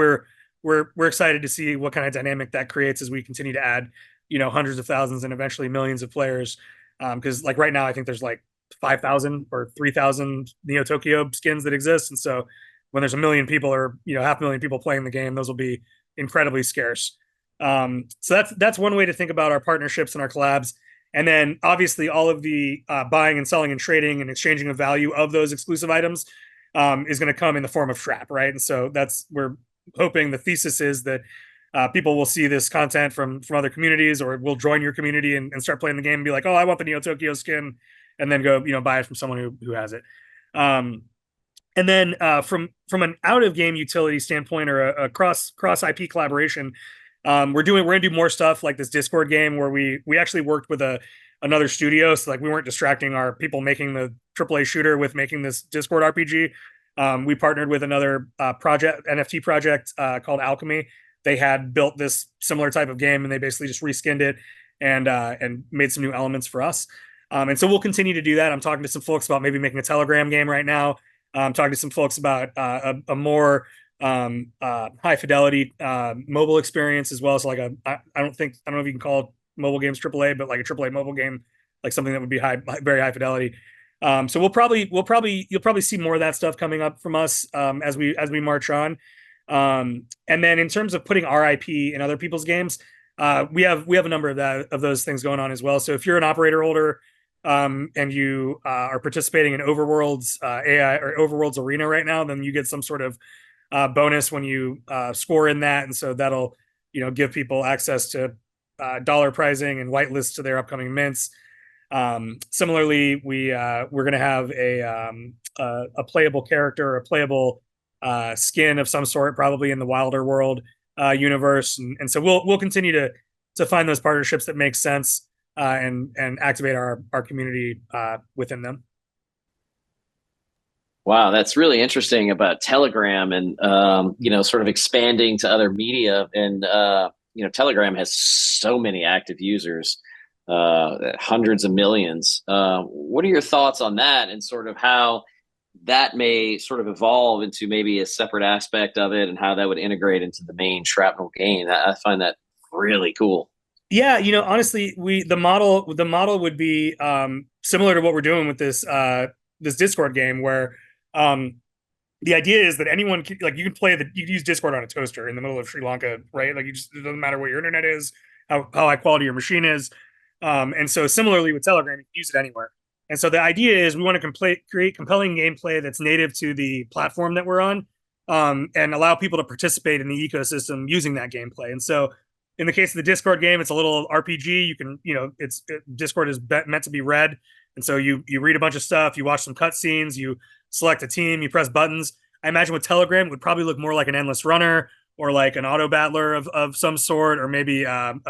we're excited to see what kind of dynamic that creates as we continue to add, hundreds of thousands and eventually millions of players. Because like right now, I think there's like 5,000 or 3,000 Neo Tokyo skins that exist. And so when there's a million people or, 500,000 people playing the game, those will be incredibly scarce. So that's one way to think about our partnerships and our collabs. And then obviously all of the buying and selling and trading and exchanging of value of those exclusive items is going to come in the form of Shrap, right? And so we're hoping, the thesis is that people will see this content from other communities, or will join your community and start playing the game and be like, oh, I want the Neo Tokyo skin, and then go, buy it from someone who has it. And then from an out of game utility standpoint, or a cross IP collaboration, we're gonna do more stuff like this Discord game where we actually worked with another studio, so like we weren't distracting our people making the AAA shooter with making this Discord RPG. We partnered with another NFT project called Alchemy. They had built this similar type of game, and they basically just reskinned it and made some new elements for us. And so we'll continue to do that. I'm talking to some folks about maybe making a Telegram game right now. I'm talking to some folks about a more high fidelity mobile experience as well. So like I don't know if you can call it mobile games AAA, but like a AAA mobile game, like something that would be very high fidelity. So you'll probably see more of that stuff coming up from us as we march on. And then in terms of putting RIP in other people's games, we have a number of those things going on as well. So if you're an operator holder and you are participating in Overworld's AI or Overworld's arena right now, then you get some sort of bonus when you score in that, and so that'll give people access to dollar pricing and whitelists to their upcoming mints. Similarly, we're going to have a playable character, a playable skin of some sort, probably in the Wilder World universe, and so we'll continue to find those partnerships that make sense and activate our community within them. Wow, that's really interesting about Telegram and sort of expanding to other media. And Telegram has so many active users, hundreds of millions. What are your thoughts on that, and sort of how that may sort of evolve into maybe a separate aspect of it, and how that would integrate into the main Shrapnel game? I find that really cool. Yeah, honestly, the model would be similar to what we're doing with this Discord game, where the idea is that anyone can, like, you can use Discord on a toaster in the middle of Sri Lanka, right? Like, it doesn't matter what your internet is, how high quality your machine is. And so similarly with Telegram, you can use it anywhere. And so the idea is we want to create compelling gameplay that's native to the platform that we're on, and allow people to participate in the ecosystem using that gameplay. And so in the case of the Discord game, it's a little RPG. You can, Discord is meant to be read. And so you read a bunch of stuff, you watch some cutscenes, you select a team, you press buttons. I imagine with Telegram, it would probably look more like an endless runner, or like an auto battler of some sort, or maybe what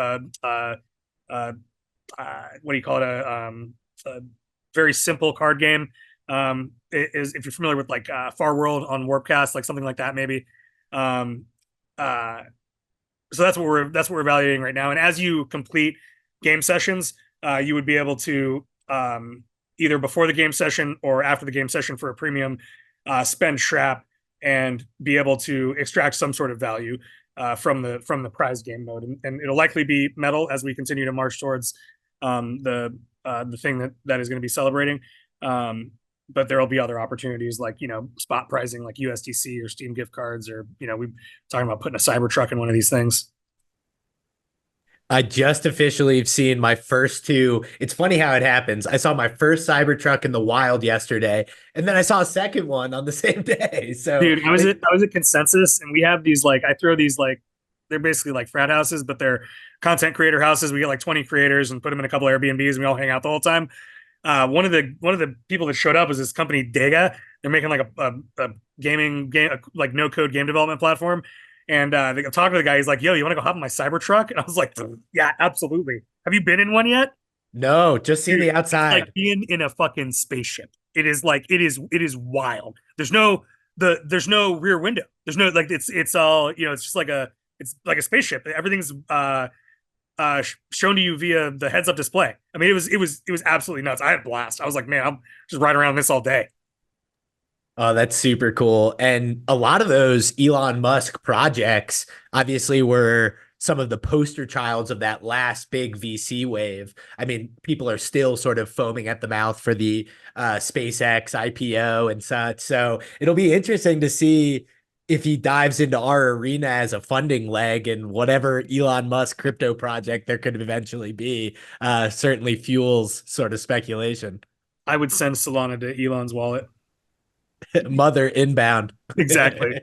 do you call it? A very simple card game. Is if you're familiar with like Far World on Warpcast, like something like that, maybe. So that's what we're evaluating right now. And as you complete game sessions, you would be able to either before the game session or after the game session for a premium, spend Shrap and be able to extract some sort of value from the prize game mode. And it'll likely be metal as we continue to march towards the thing that is going to be celebrating. But there will be other opportunities like, spot pricing like USDC or Steam gift cards, or, we're talking about putting a Cybertruck in one of these things. I just officially have seen my first two. It's funny how it happens. I saw my first Cybertruck in the wild yesterday, and then I saw a second one on the same day. So, Dude, I was at Consensus, and we have these I throw these they're basically like frat houses, but they're content creator houses. We get like 20 creators and put them in a couple Airbnbs, and we all hang out the whole time. One of the people that showed up was this company Dega. They're making like a gaming game, like no code game development platform. And they talked to the guy. He's like, "Yo, you want to go hop in my Cybertruck?" And I was like, "Yeah, absolutely. Have you been in one yet?" no, just seen Dude, the it's like outside. being in a fucking spaceship. It is wild. There's no rear window. There's no it's all it's just it's like a spaceship. Everything's shown to you via the heads up display. I mean, it was absolutely nuts. I had a blast. I was like, man, I'm just riding around this all day. Oh, that's super cool. And a lot of those Elon Musk projects obviously were some of the poster childs of that last big VC wave. I mean, people are still sort of foaming at the mouth for the SpaceX IPO and such. So it'll be interesting to see if he dives into our arena as a funding leg, and whatever Elon Musk crypto project there could eventually be, certainly fuels sort of speculation. I would send Solana to Elon's wallet. Mother inbound. Exactly.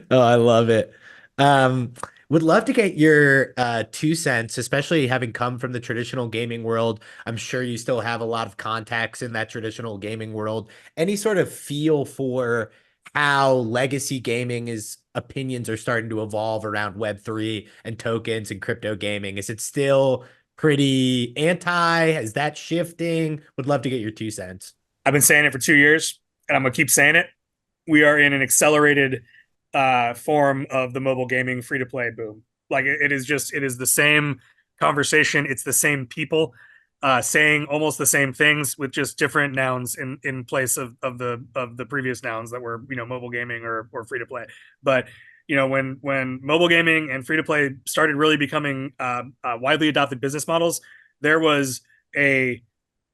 Oh, I love it. Um, would love to get your 2 cents, especially having come from the traditional gaming world. I'm sure you still have a lot of contacts in that traditional gaming world. Any sort of feel for how legacy gaming is opinions are starting to evolve around Web3 and tokens and crypto gaming? Is it still pretty anti? Is that shifting? Would love to get your 2 cents. I've been saying it for 2 years, and I'm gonna keep saying it. We are in an accelerated form of the mobile gaming free to play boom. Like it is the same conversation. It's the same people saying almost the same things with just different nouns in place of the previous nouns that were mobile gaming or free to play. But when mobile gaming and free to play started really becoming widely adopted business models, there was a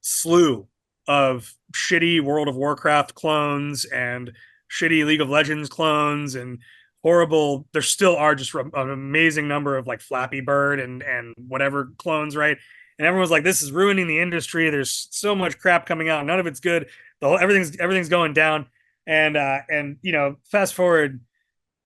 slew of shitty World of Warcraft clones and shitty League of Legends clones and horrible. There still are just an amazing number of like Flappy Bird and whatever clones, right? And everyone's like, "This is ruining the industry. There's so much crap coming out. None of it's good. Everything's going down." And fast forward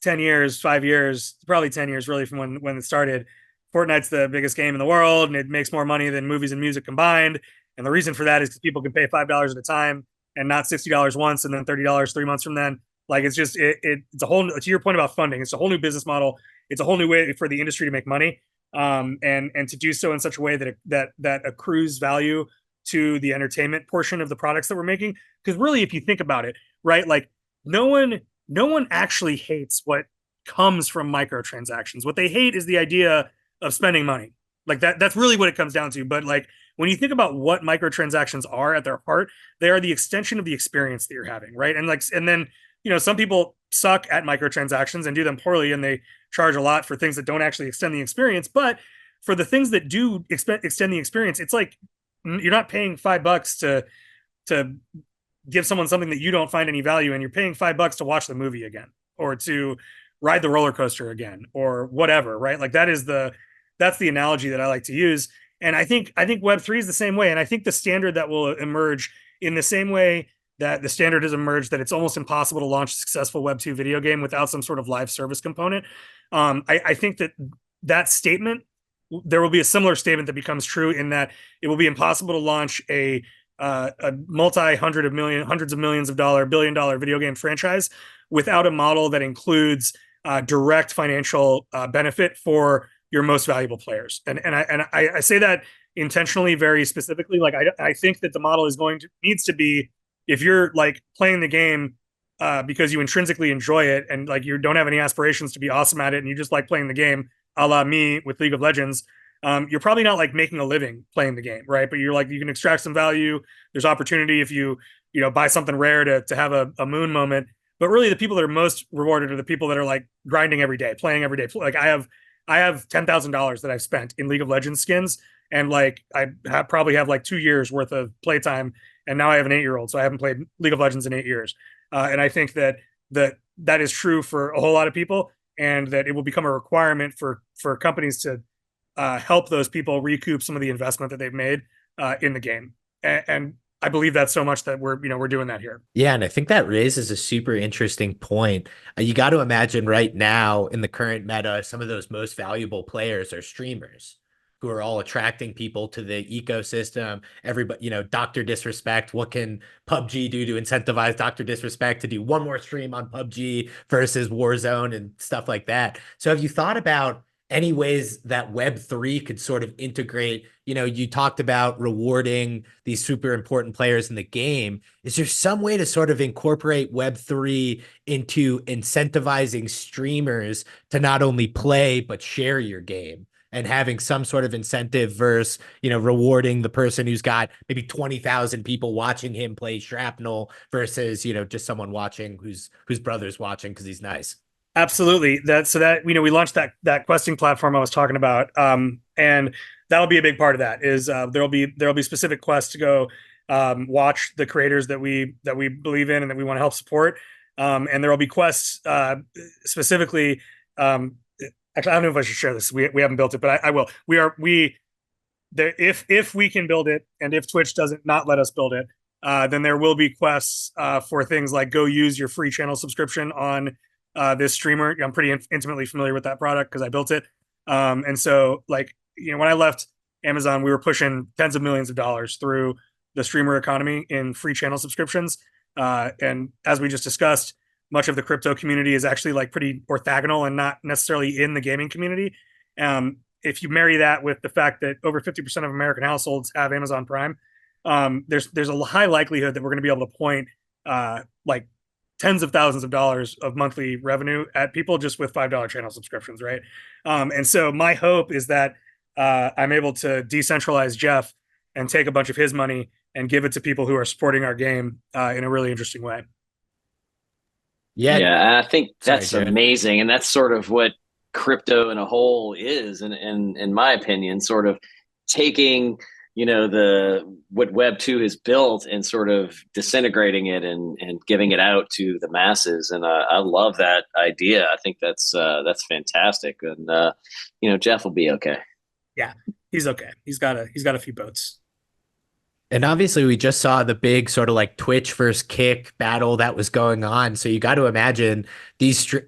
10 years, 5 years, probably 10 years, really, from when it started. Fortnite's the biggest game in the world, and it makes more money than movies and music combined. And the reason for that is because people can pay $5 at a time and not $60 once and then $30 3 months from then. Like it's just it's a whole, to your point about funding, it's a whole new business model. It's a whole new way for the industry to make money, and to do so in such a way that accrues value to the entertainment portion of the products that we're making. Because really, if you think about it, right, like no one actually hates what comes from microtransactions. What they hate is the idea of spending money. Like that's really what it comes down to. But like when you think about what microtransactions are at their heart, they are the extension of the experience that you're having, right? And then some people suck at microtransactions and do them poorly, and they charge a lot for things that don't actually extend the experience. But for the things that do extend the experience, it's like you're not paying $5 to give someone something that you don't find any value in. You're paying $5 to watch the movie again, or to ride the roller coaster again, or whatever, right? Like that's the analogy that I like to use. And I think Web3 is the same way. And I think the standard that will emerge in the same way that the standard has emerged, that it's almost impossible to launch a successful Web2 video game without some sort of live service component. I think that statement, there will be a similar statement that becomes true, in that it will be impossible to launch a hundreds of millions of dollar, $billion video game franchise without a model that includes direct financial benefit for your most valuable players. And I say that intentionally, very specifically. Like I think that the model needs to be, if you're like playing the game because you intrinsically enjoy it, and like you don't have any aspirations to be awesome at it, and you just like playing the game, a la me with League of Legends, you're probably not like making a living playing the game, right? But you're like, you can extract some value. There's opportunity if you buy something rare to have a moon moment. But really, the people that are most rewarded are the people that are like grinding every day, playing every day. Like I have $10,000 that I've spent in League of Legends skins, and like probably have like 2 years worth of playtime, and now I have an 8-year-old, so I haven't played League of Legends in 8 years. And I think that is true for a whole lot of people, and that it will become a requirement for companies to help those people recoup some of the investment that they've made in the game. And I believe that so much that we're doing that here. Yeah, and I think that raises a super interesting point. You got to imagine right now in the current meta, some of those most valuable players are streamers who are all attracting people to the ecosystem. Everybody, Dr. Disrespect, what can PUBG do to incentivize Dr. Disrespect to do one more stream on PUBG versus Warzone and stuff like that? So have you thought about any ways that Web3 could sort of integrate? You talked about rewarding these super important players in the game. Is there some way to sort of incorporate Web3 into incentivizing streamers to not only play, but share your game? And having some sort of incentive versus, rewarding the person who's got maybe 20,000 people watching him play Shrapnel versus, just someone watching whose brother's watching because he's nice. Absolutely. We launched that questing platform I was talking about, and that'll be a big part of that. Is there'll be specific quests to go watch the creators that we believe in and that we want to help support, and there will be quests specifically. Actually, I don't know if I should share this. We haven't built it, but I will. If we can build it, and if Twitch doesn't not let us build it, then there will be quests for things like go use your free channel subscription on this streamer. I'm pretty intimately familiar with that product because I built it. And so when I left Amazon, we were pushing tens of millions of dollars through the streamer economy in free channel subscriptions. And as we just discussed, much of the crypto community is actually like pretty orthogonal and not necessarily in the gaming community. If you marry that with the fact that over 50% of American households have Amazon Prime, there's a high likelihood that we're going to be able to point like tens of thousands of dollars of monthly revenue at people just with $5 channel subscriptions, right? And so my hope is that I'm able to decentralize Jeff and take a bunch of his money and give it to people who are supporting our game in a really interesting way. Yeah, I think that's Sorry, amazing, and that's sort of what crypto in a whole is, and in my opinion, sort of taking what Web 2 has built and sort of disintegrating it and giving it out to the masses. And I love that idea. I think that's fantastic. And Jeff will be okay. Yeah, he's okay. He's got a few boats. And obviously, we just saw the big sort of like Twitch versus Kick battle that was going on. So you got to imagine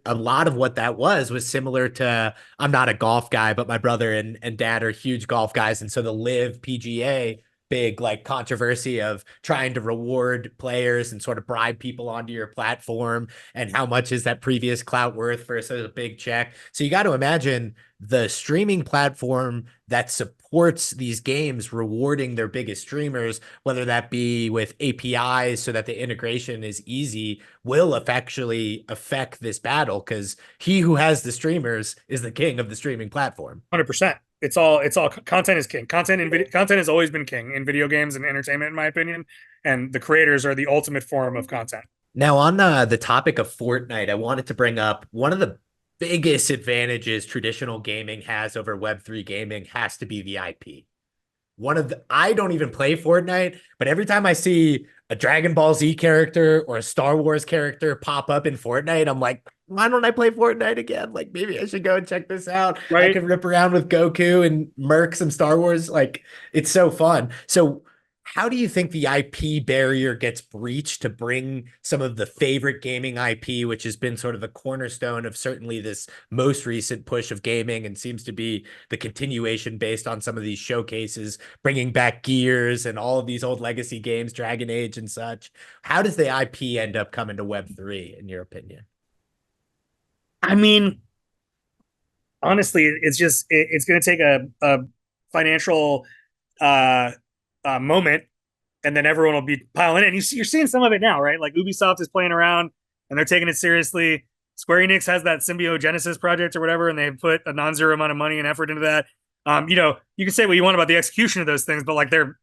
a lot of what that was similar to, I'm not a golf guy, but my brother and dad are huge golf guys. And so the Live PGA, big like controversy of trying to reward players and sort of bribe people onto your platform, and how much is that previous clout worth versus a big check. So you got to imagine the streaming platform that supports these games rewarding their biggest streamers, whether that be with APIs so that the integration is easy, will actually affect this battle, because he who has the streamers is the king of the streaming platform. 100%. It's all content is king. Content has always been king in video games and entertainment, in my opinion. And the creators are the ultimate form of content. Now, on the topic of Fortnite, I wanted to bring up one of the biggest advantages traditional gaming has over Web3 gaming has to be the IP. I don't even play Fortnite, but every time I see a Dragon Ball Z character or a Star Wars character pop up in Fortnite, I'm like, why don't I play Fortnite again? Like, maybe I should go and check this out. Right? I can rip around with Goku and Merc some Star Wars. Like, it's so fun. So how do you think the IP barrier gets breached to bring some of the favorite gaming IP, which has been sort of the cornerstone of certainly this most recent push of gaming and seems to be the continuation based on some of these showcases, bringing back Gears and all of these old legacy games, Dragon Age and such? How does the IP end up coming to Web3, in your opinion? I mean, honestly, it's going to take a financial moment, and then everyone will be piling in. You're seeing some of it now, right? Like Ubisoft is playing around and they're taking it seriously. Square Enix has that Symbiogenesis project or whatever, and they've put a non-zero amount of money and effort into that. You can say what you want about the execution of those things, but like they're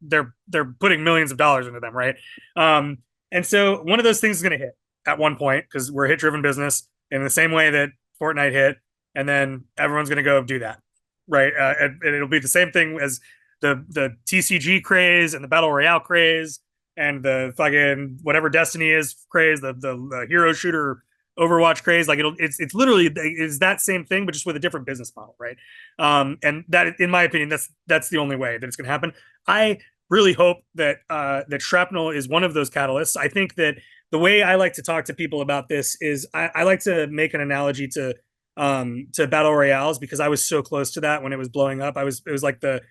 putting millions of dollars into them, right? And so one of those things is going to hit at one point, because we're a hit-driven business in the same way that Fortnite hit, and then everyone's going to go do that, right? And it'll be the same thing as the TCG craze and the battle royale craze and the fucking whatever Destiny is craze, the hero shooter Overwatch craze. Like it's literally is that same thing, but just with a different business model, right? And that, in my opinion, that's the only way that it's going to happen. I really hope that that Shrapnel is one of those catalysts. I think that the way I like to talk to people about this is I like to make an analogy to battle royales, because I was so close to that when it was blowing up. It was like the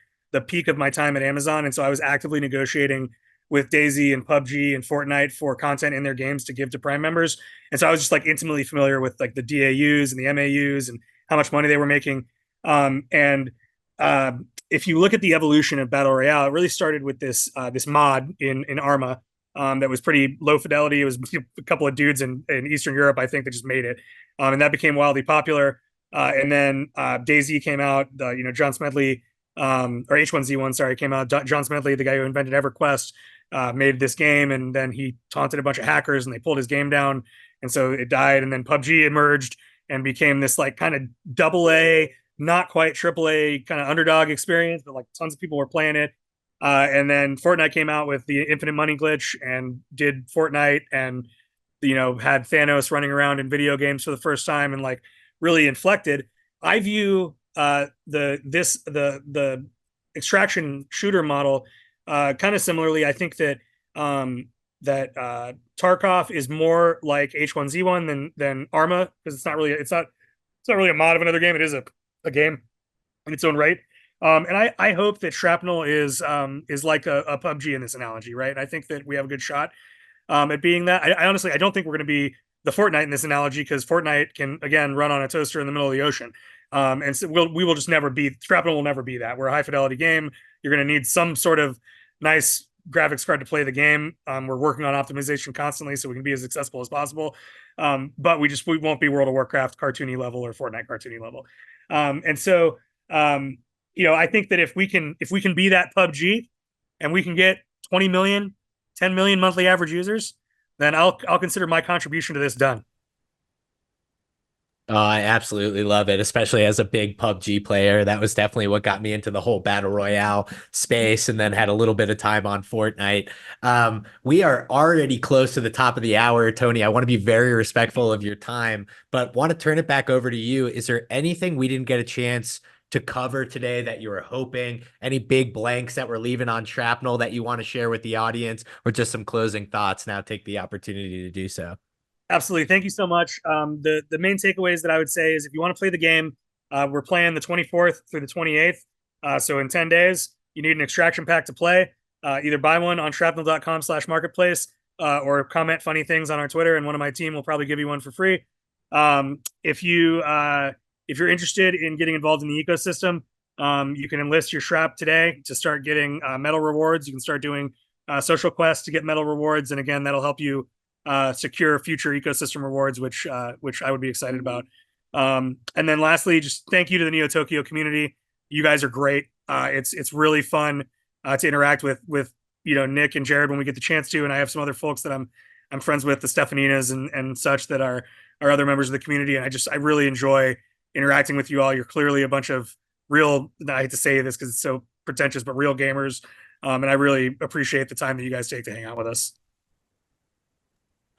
peak of my time at Amazon, and so I was actively negotiating with DayZ and PUBG and Fortnite for content in their games to give to Prime members. And so I was just like intimately familiar with like the DAUs and the MAUs and how much money they were making. And if you look at the evolution of battle royale, it really started with this mod in Arma that was pretty low fidelity. It was a couple of dudes in Eastern Europe, I think, that just made it, and that became wildly popular. And then DayZ came out. John Smedley, or H1Z1, sorry, came out. John Smedley, the guy who invented EverQuest, made this game, and then he taunted a bunch of hackers, and they pulled his game down, and so it died. And then PUBG emerged and became this like kind of double A, not quite triple A kind of underdog experience, but like tons of people were playing it. And then Fortnite came out with the infinite money glitch and did Fortnite, and had Thanos running around in video games for the first time, and like really inflected. I view the extraction shooter model kind of similarly. I think that Tarkov is more like H1Z1 than Arma, because it's not really a mod of another game. It is a game in its own right. And I hope that Shrapnel is like a PUBG in this analogy, right? I think that we have a good shot at being that. I honestly, I don't think we're going to be the Fortnite in this analogy, because Fortnite can, again, run on a toaster in the middle of the ocean. And so we will just never be, Shrapnel will never be that. We're a high fidelity game. You're going to need some sort of nice graphics card to play the game. We're working on optimization constantly so we can be as accessible as possible. But we won't be World of Warcraft cartoony level or Fortnite cartoony level. And so, I think that if we can be that PUBG and we can get 20 million, 10 million monthly average users, then I'll consider my contribution to this done. Oh, I absolutely love it, especially as a big PUBG player. That was definitely what got me into the whole battle royale space, and then had a little bit of time on Fortnite. We are already close to the top of the hour, Tony. I want to be very respectful of your time, but want to turn it back over to you. Is there anything we didn't get a chance to cover today that you were hoping? Any big blanks that we're leaving on Shrapnel that you want to share with the audience, or just some closing thoughts? Now take the opportunity to do so. Absolutely. Thank you so much. The main takeaways that I would say is, if you want to play the game, we're playing the 24th through the 28th. So in 10 days, you need an extraction pack to play. Either buy one on shrapnel.com/marketplace, or comment funny things on our Twitter, and one of my team will probably give you one for free. If you're interested in getting involved in the ecosystem, you can enlist your Shrap today to start getting medal rewards. You can start doing social quests to get medal rewards. And again, that'll help you secure future ecosystem rewards, which I would be excited about. And then lastly, just thank you to the Neo Tokyo community. You guys are great. It's really fun to interact with Nick and Jared when we get the chance to. And I have some other folks that I'm friends with, the Stefaninas and such, that are other members of the community. And I really enjoy interacting with you all. You're clearly a bunch of real, I hate to say this because it's so pretentious, but real gamers. And I really appreciate the time that you guys take to hang out with us.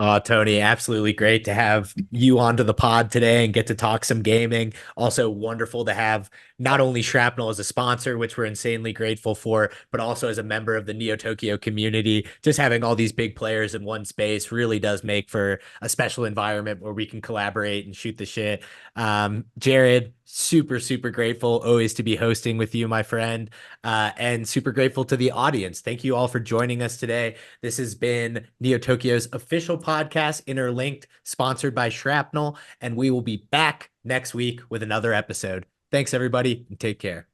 Oh, Tony, absolutely great to have you onto the pod today and get to talk some gaming. Also wonderful to have not only Shrapnel as a sponsor, which we're insanely grateful for, but also as a member of the Neo Tokyo community. Just having all these big players in one space really does make for a special environment where we can collaborate and shoot the shit. Jared, super grateful always to be hosting with you, my friend, and super grateful to the audience. Thank you all for joining us today. This has been Neo Tokyo's official podcast, Interlinked, sponsored by Shrapnel, and we will be back next week with another episode. Thanks, everybody, and take care.